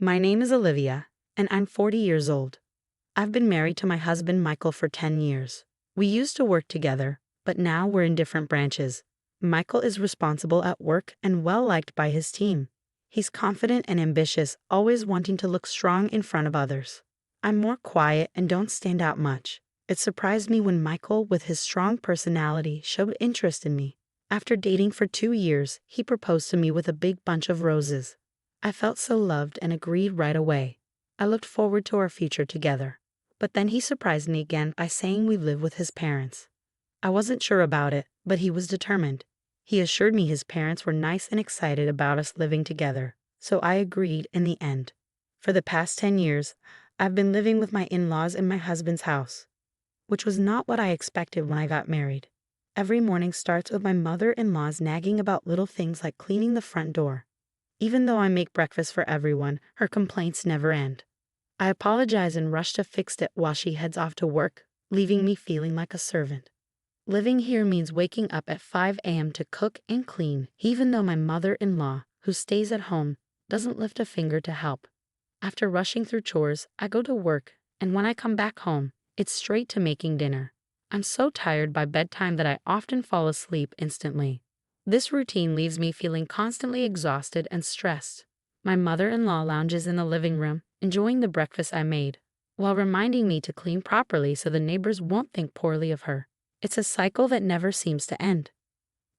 My name is Olivia, and I'm 40 years old. I've been married to my husband Michael for 10 years. We used to work together, but now we're in different branches. Michael is responsible at work and well-liked by his team. He's confident and ambitious, always wanting to look strong in front of others. I'm more quiet and don't stand out much. It surprised me when Michael, with his strong personality, showed interest in me. After dating for 2 years, he proposed to me with a big bunch of roses. I felt so loved and agreed right away. I looked forward to our future together. But then he surprised me again by saying we live with his parents. I wasn't sure about it, but he was determined. He assured me his parents were nice and excited about us living together, so I agreed in the end. For the past 10 years, I've been living with my in-laws in my husband's house, which was not what I expected when I got married. Every morning starts with my mother-in-law's nagging about little things like cleaning the front door. Even though I make breakfast for everyone, her complaints never end. I apologize and rush to fix it while she heads off to work, leaving me feeling like a servant. Living here means waking up at 5 a.m. to cook and clean, even though my mother-in-law, who stays at home, doesn't lift a finger to help. After rushing through chores, I go to work, and when I come back home, it's straight to making dinner. I'm so tired by bedtime that I often fall asleep instantly. This routine leaves me feeling constantly exhausted and stressed. My mother-in-law lounges in the living room, enjoying the breakfast I made, while reminding me to clean properly so the neighbors won't think poorly of her. It's a cycle that never seems to end.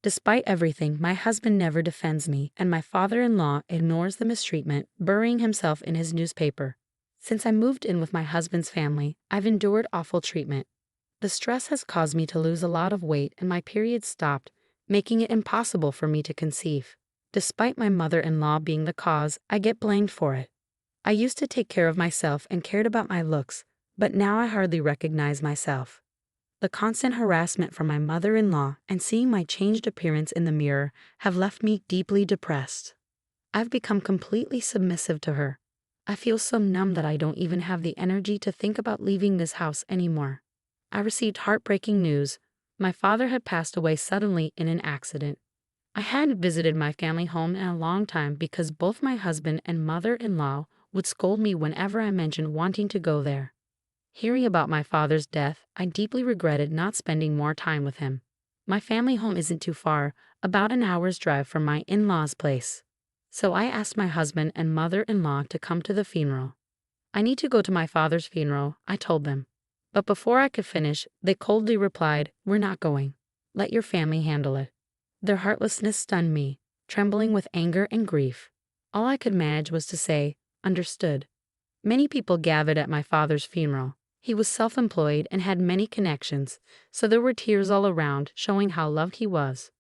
Despite everything, my husband never defends me, and my father-in-law ignores the mistreatment, burying himself in his newspaper. Since I moved in with my husband's family, I've endured awful treatment. The stress has caused me to lose a lot of weight, and my period stopped, making it impossible for me to conceive. Despite my mother-in-law being the cause, I get blamed for it. I used to take care of myself and cared about my looks, but now I hardly recognize myself. The constant harassment from my mother-in-law and seeing my changed appearance in the mirror have left me deeply depressed. I've become completely submissive to her. I feel so numb that I don't even have the energy to think about leaving this house anymore. I received heartbreaking news. My father had passed away suddenly in an accident. I hadn't visited my family home in a long time because both my husband and mother-in-law would scold me whenever I mentioned wanting to go there. Hearing about my father's death, I deeply regretted not spending more time with him. My family home isn't too far, about an hour's drive from my in-laws' place. So I asked my husband and mother-in-law to come to the funeral. I need to go to my father's funeral, I told them. But before I could finish, they coldly replied, "We're not going. Let your family handle it." Their heartlessness stunned me, trembling with anger and grief. All I could manage was to say, "Understood." Many people gathered at my father's funeral. He was self-employed and had many connections, so there were tears all around, showing how loved he was.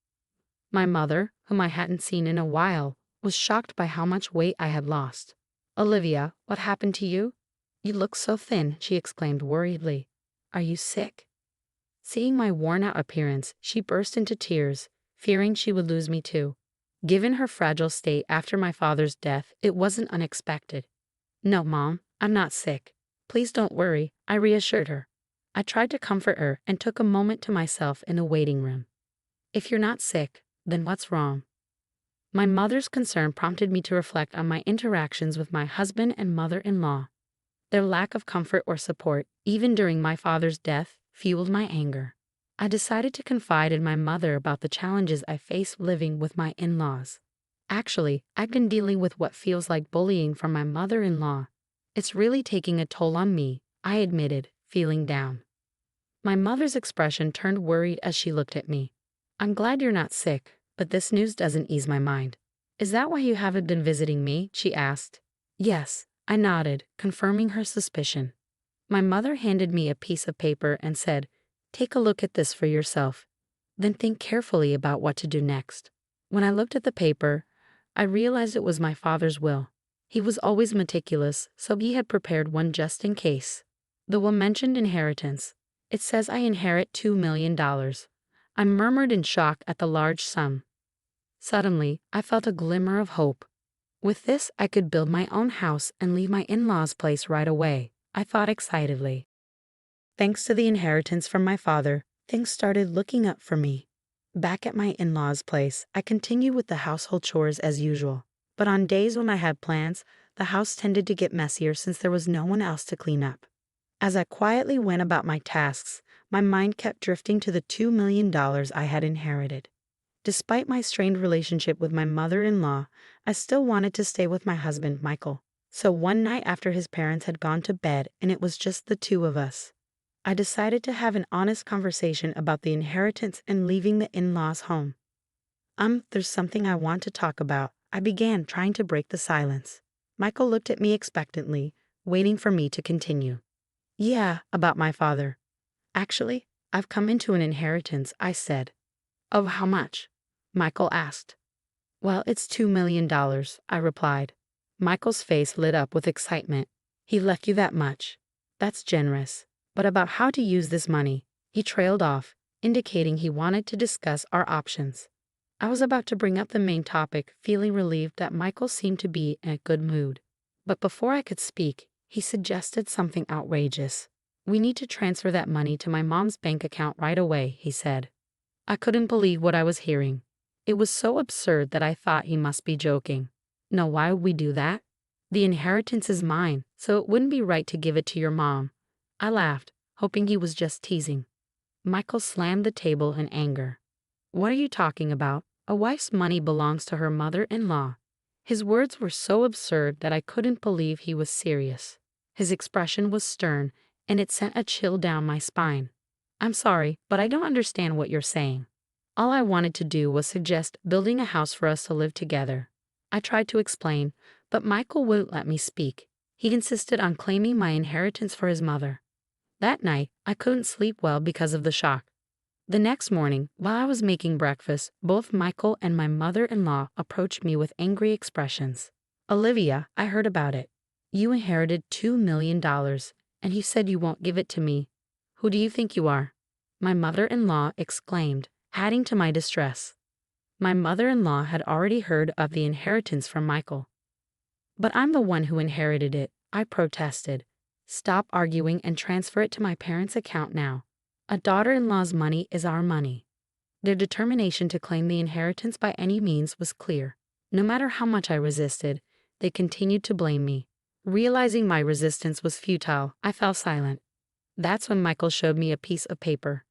My mother, whom I hadn't seen in a while, was shocked by how much weight I had lost. "Olivia, what happened to you? You look so thin," she exclaimed worriedly. "Are you sick?" Seeing my worn-out appearance, she burst into tears, fearing she would lose me too. Given her fragile state after my father's death, it wasn't unexpected. "No, Mom, I'm not sick. Please don't worry," I reassured her. I tried to comfort her and took a moment to myself in the waiting room. "If you're not sick, then what's wrong?" My mother's concern prompted me to reflect on my interactions with my husband and mother-in-law. Their lack of comfort or support, even during my father's death, fueled my anger. I decided to confide in my mother about the challenges I face living with my in-laws. Actually, I've been dealing with what feels like bullying from my mother-in-law. It's really taking a toll on me, I admitted, feeling down. My mother's expression turned worried as she looked at me. "I'm glad you're not sick, but this news doesn't ease my mind." "Is that why you haven't been visiting me?" she asked. "Yes," I nodded, confirming her suspicion. My mother handed me a piece of paper and said, "Take a look at this for yourself. Then think carefully about what to do next." When I looked at the paper, I realized it was my father's will. He was always meticulous, so he had prepared one just in case. The will mentioned inheritance. It says I inherit $2 million. I murmured in shock at the large sum. Suddenly, I felt a glimmer of hope. With this, I could build my own house and leave my in-laws' place right away, I thought excitedly. Thanks to the inheritance from my father, things started looking up for me. Back at my in-laws' place, I continued with the household chores as usual. But on days when I had plans, the house tended to get messier since there was no one else to clean up. As I quietly went about my tasks, my mind kept drifting to the $2 million I had inherited. Despite my strained relationship with my mother-in-law, I still wanted to stay with my husband, Michael. So one night after his parents had gone to bed and it was just the two of us, I decided to have an honest conversation about the inheritance and leaving the in-laws' home. There's something I want to talk about, I began, trying to break the silence. Michael looked at me expectantly, waiting for me to continue. Yeah, about my father. Actually, I've come into an inheritance, I said. Of how much? Michael asked. Well, it's $2 million, I replied. Michael's face lit up with excitement. He left you that much. That's generous. But about how to use this money, he trailed off, indicating he wanted to discuss our options. I was about to bring up the main topic, feeling relieved that Michael seemed to be in a good mood. But before I could speak, he suggested something outrageous. We need to transfer that money to my mom's bank account right away, he said. I couldn't believe what I was hearing. It was so absurd that I thought he must be joking. No, why would we do that? The inheritance is mine, so it wouldn't be right to give it to your mom. I laughed, hoping he was just teasing. Michael slammed the table in anger. What are you talking about? A wife's money belongs to her mother-in-law. His words were so absurd that I couldn't believe he was serious. His expression was stern, and it sent a chill down my spine. I'm sorry, but I don't understand what you're saying. All I wanted to do was suggest building a house for us to live together. I tried to explain, but Michael wouldn't let me speak. He insisted on claiming my inheritance for his mother. That night, I couldn't sleep well because of the shock. The next morning, while I was making breakfast, both Michael and my mother-in-law approached me with angry expressions. Olivia, I heard about it. You inherited $2 million, and you said you won't give it to me. Who do you think you are? My mother-in-law exclaimed, adding to my distress. My mother-in-law had already heard of the inheritance from Michael. But I'm the one who inherited it, I protested. Stop arguing and transfer it to my parents' account now. A daughter-in-law's money is our money. Their determination to claim the inheritance by any means was clear. No matter how much I resisted, they continued to blame me. Realizing my resistance was futile, I fell silent. That's when Michael showed me a piece of paper.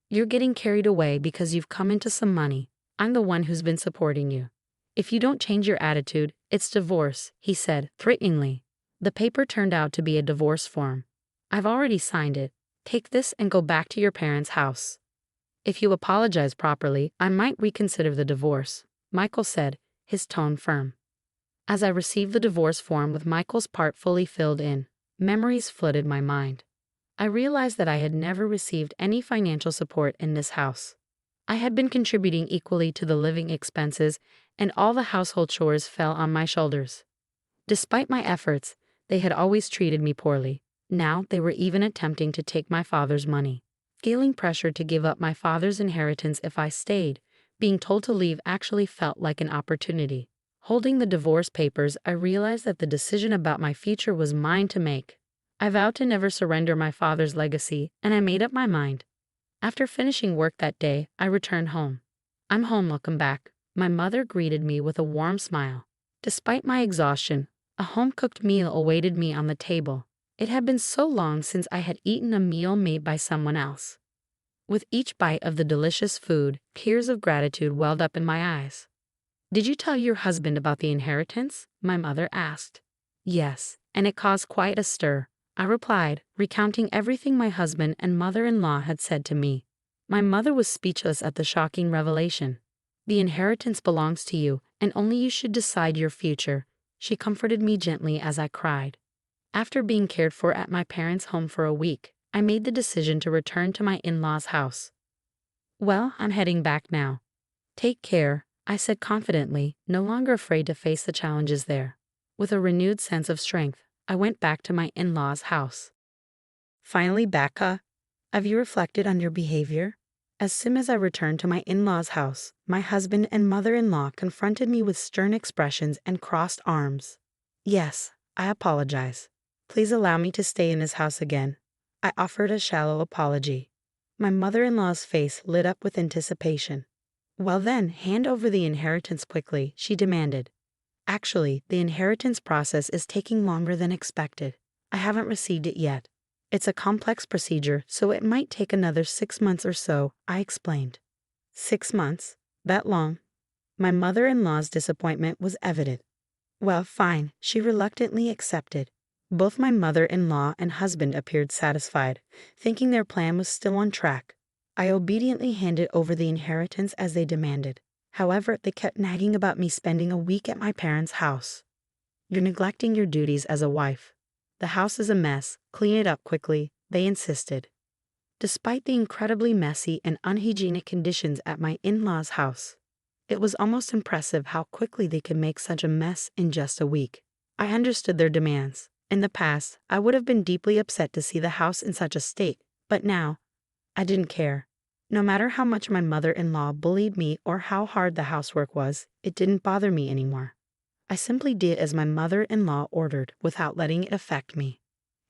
You're getting carried away because you've come into some money. I'm the one who's been supporting you. If you don't change your attitude, it's divorce, he said, threateningly. The paper turned out to be a divorce form. I've already signed it. Take this and go back to your parents' house. If you apologize properly, I might reconsider the divorce, Michael said, his tone firm. As I received the divorce form with Michael's part fully filled in, memories flooded my mind. I realized that I had never received any financial support in this house. I had been contributing equally to the living expenses, and all the household chores fell on my shoulders. Despite my efforts, they had always treated me poorly. Now they were even attempting to take my father's money. Feeling pressured to give up my father's inheritance if I stayed, being told to leave actually felt like an opportunity. Holding the divorce papers, I realized that the decision about my future was mine to make. I vowed to never surrender my father's legacy, and I made up my mind. After finishing work that day, I returned home. I'm home, welcome back. My mother greeted me with a warm smile. Despite my exhaustion, a home-cooked meal awaited me on the table. It had been so long since I had eaten a meal made by someone else. With each bite of the delicious food, tears of gratitude welled up in my eyes. Did you tell your husband about the inheritance? My mother asked. Yes, and it caused quite a stir, I replied, recounting everything my husband and mother-in-law had said to me. My mother was speechless at the shocking revelation. The inheritance belongs to you, and only you should decide your future. She comforted me gently as I cried. After being cared for at my parents' home for a week, I made the decision to return to my in-laws' house. Well, I'm heading back now. Take care, I said confidently, no longer afraid to face the challenges there. With a renewed sense of strength, I went back to my in-laws' house. Finally, Becca, have you reflected on your behavior? As soon as I returned to my in-laws' house, my husband and mother-in-law confronted me with stern expressions and crossed arms. Yes, I apologize. Please allow me to stay in this house again. I offered a shallow apology. My mother-in-law's face lit up with anticipation. Well then, hand over the inheritance quickly, she demanded. Actually, the inheritance process is taking longer than expected. I haven't received it yet. It's a complex procedure, so it might take another 6 months or so, I explained. 6 months? That long? My mother-in-law's disappointment was evident. Well, fine, she reluctantly accepted. Both my mother-in-law and husband appeared satisfied, thinking their plan was still on track. I obediently handed over the inheritance as they demanded. However, they kept nagging about me spending a week at my parents' house. You're neglecting your duties as a wife. The house is a mess, clean it up quickly, they insisted. Despite the incredibly messy and unhygienic conditions at my in-laws' house, it was almost impressive how quickly they could make such a mess in just a week. I understood their demands. In the past, I would have been deeply upset to see the house in such a state, but now, I didn't care. No matter how much my mother-in-law bullied me or how hard the housework was, it didn't bother me anymore. I simply did as my mother-in-law ordered without letting it affect me.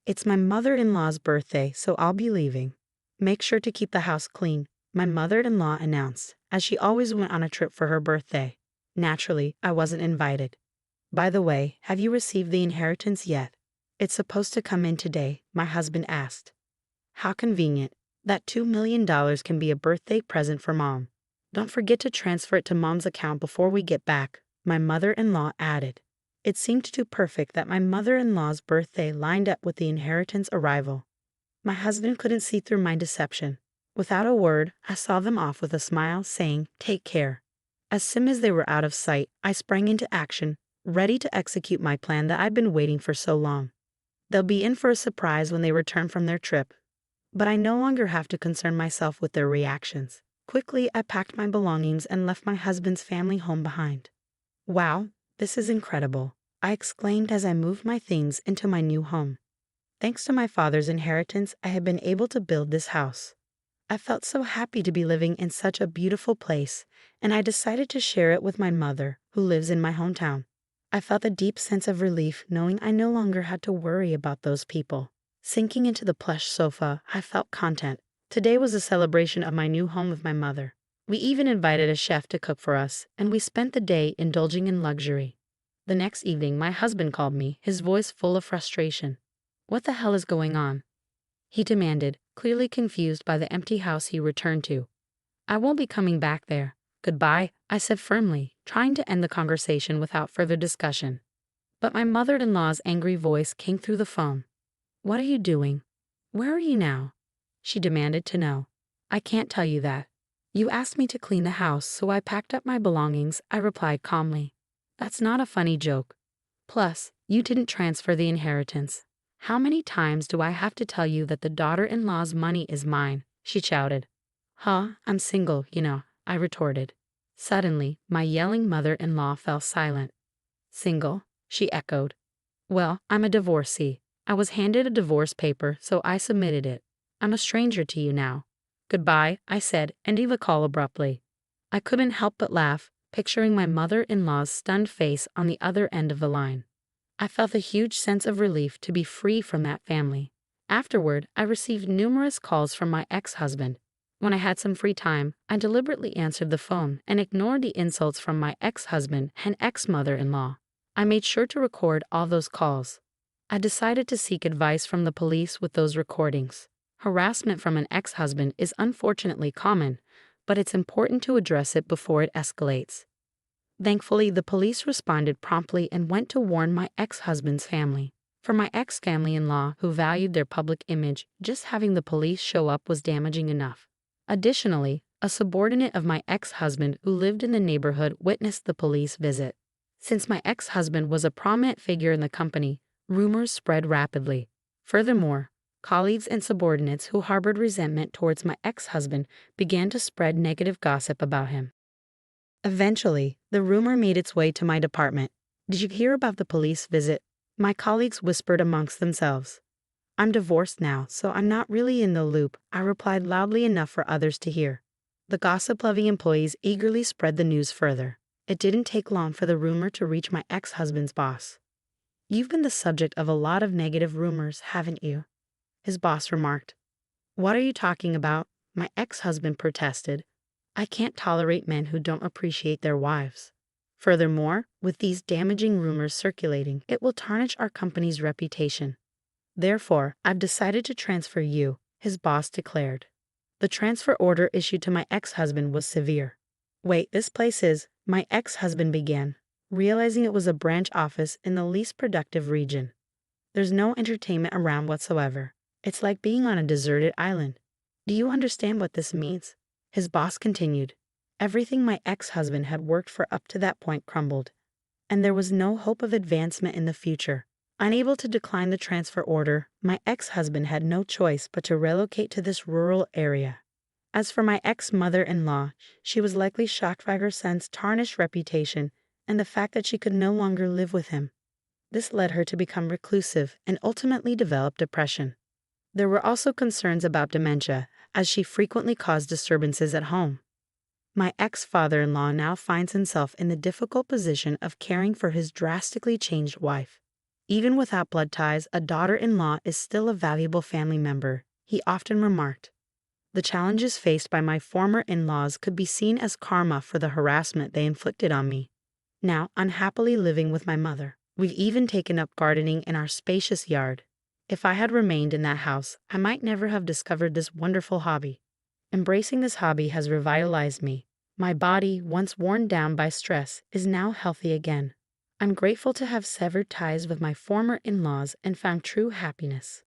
It's my mother-in-law's birthday, so I'll be leaving. Make sure to keep the house clean, my mother-in-law announced, as she always went on a trip for her birthday. Naturally, I wasn't invited. By the way, have you received the inheritance yet? It's supposed to come in today, my husband asked. How convenient. That $2 million can be a birthday present for Mom. Don't forget to transfer it to Mom's account before we get back, my mother-in-law added. It seemed too perfect that my mother-in-law's birthday lined up with the inheritance arrival. My husband couldn't see through my deception. Without a word, I saw them off with a smile, saying, "Take care." As soon as they were out of sight, I sprang into action, ready to execute my plan that I'd been waiting for so long. They'll be in for a surprise when they return from their trip. But I no longer have to concern myself with their reactions. Quickly, I packed my belongings and left my husband's family home behind. Wow, this is incredible, I exclaimed as I moved my things into my new home. Thanks to my father's inheritance, I had been able to build this house. I felt so happy to be living in such a beautiful place, and I decided to share it with my mother, who lives in my hometown. I felt a deep sense of relief knowing I no longer had to worry about those people. Sinking into the plush sofa, I felt content. Today was a celebration of my new home with my mother. We even invited a chef to cook for us, and we spent the day indulging in luxury. The next evening, my husband called me, his voice full of frustration. What the hell is going on? He demanded, clearly confused by the empty house he returned to. I won't be coming back there. Goodbye, I said firmly, trying to end the conversation without further discussion. But my mother-in-law's angry voice came through the phone. What are you doing? Where are you now? She demanded to know. I can't tell you that. You asked me to clean the house, so I packed up my belongings, I replied calmly. That's not a funny joke. Plus, you didn't transfer the inheritance. How many times do I have to tell you that the daughter-in-law's money is mine? She shouted. Huh, I'm single, I retorted. Suddenly, my yelling mother-in-law fell silent. Single? She echoed. Well, I'm a divorcee. I was handed a divorce paper, so I submitted it. I'm a stranger to you now. Goodbye, I said, ending the call abruptly. I couldn't help but laugh, picturing my mother-in-law's stunned face on the other end of the line. I felt a huge sense of relief to be free from that family. Afterward, I received numerous calls from my ex-husband. When I had some free time, I deliberately answered the phone and ignored the insults from my ex-husband and ex-mother-in-law. I made sure to record all those calls. I decided to seek advice from the police with those recordings. Harassment from an ex-husband is unfortunately common, but it's important to address it before it escalates. Thankfully, the police responded promptly and went to warn my ex-husband's family. For my ex-family-in-law, who valued their public image, just having the police show up was damaging enough. Additionally, a subordinate of my ex-husband who lived in the neighborhood witnessed the police visit. Since my ex-husband was a prominent figure in the company, rumors spread rapidly. Furthermore, colleagues and subordinates who harbored resentment towards my ex-husband began to spread negative gossip about him. Eventually, the rumor made its way to my department. Did you hear about the police visit? My colleagues whispered amongst themselves. I'm divorced now, so I'm not really in the loop, I replied loudly enough for others to hear. The gossip-loving employees eagerly spread the news further. It didn't take long for the rumor to reach my ex-husband's boss. You've been the subject of a lot of negative rumors, haven't you? His boss remarked. What are you talking about? My ex-husband protested. I can't tolerate men who don't appreciate their wives. Furthermore, with these damaging rumors circulating, it will tarnish our company's reputation. Therefore, I've decided to transfer you, his boss declared. The transfer order issued to my ex-husband was severe. Wait, this place is, my ex-husband began, realizing it was a branch office in the least productive region. There's no entertainment around whatsoever. It's like being on a deserted island. Do you understand what this means? His boss continued. Everything my ex-husband had worked for up to that point crumbled, and there was no hope of advancement in the future. Unable to decline the transfer order, my ex-husband had no choice but to relocate to this rural area. As for my ex-mother-in-law, she was likely shocked by her son's tarnished reputation and the fact that she could no longer live with him. This led her to become reclusive and ultimately develop depression. There were also concerns about dementia, as she frequently caused disturbances at home. My ex-father-in-law now finds himself in the difficult position of caring for his drastically changed wife. Even without blood ties, a daughter-in-law is still a valuable family member, he often remarked. The challenges faced by my former in-laws could be seen as karma for the harassment they inflicted on me. Now, unhappily living with my mother, we've even taken up gardening in our spacious yard. If I had remained in that house, I might never have discovered this wonderful hobby. Embracing this hobby has revitalized me. My body, once worn down by stress, is now healthy again. I'm grateful to have severed ties with my former in-laws and found true happiness.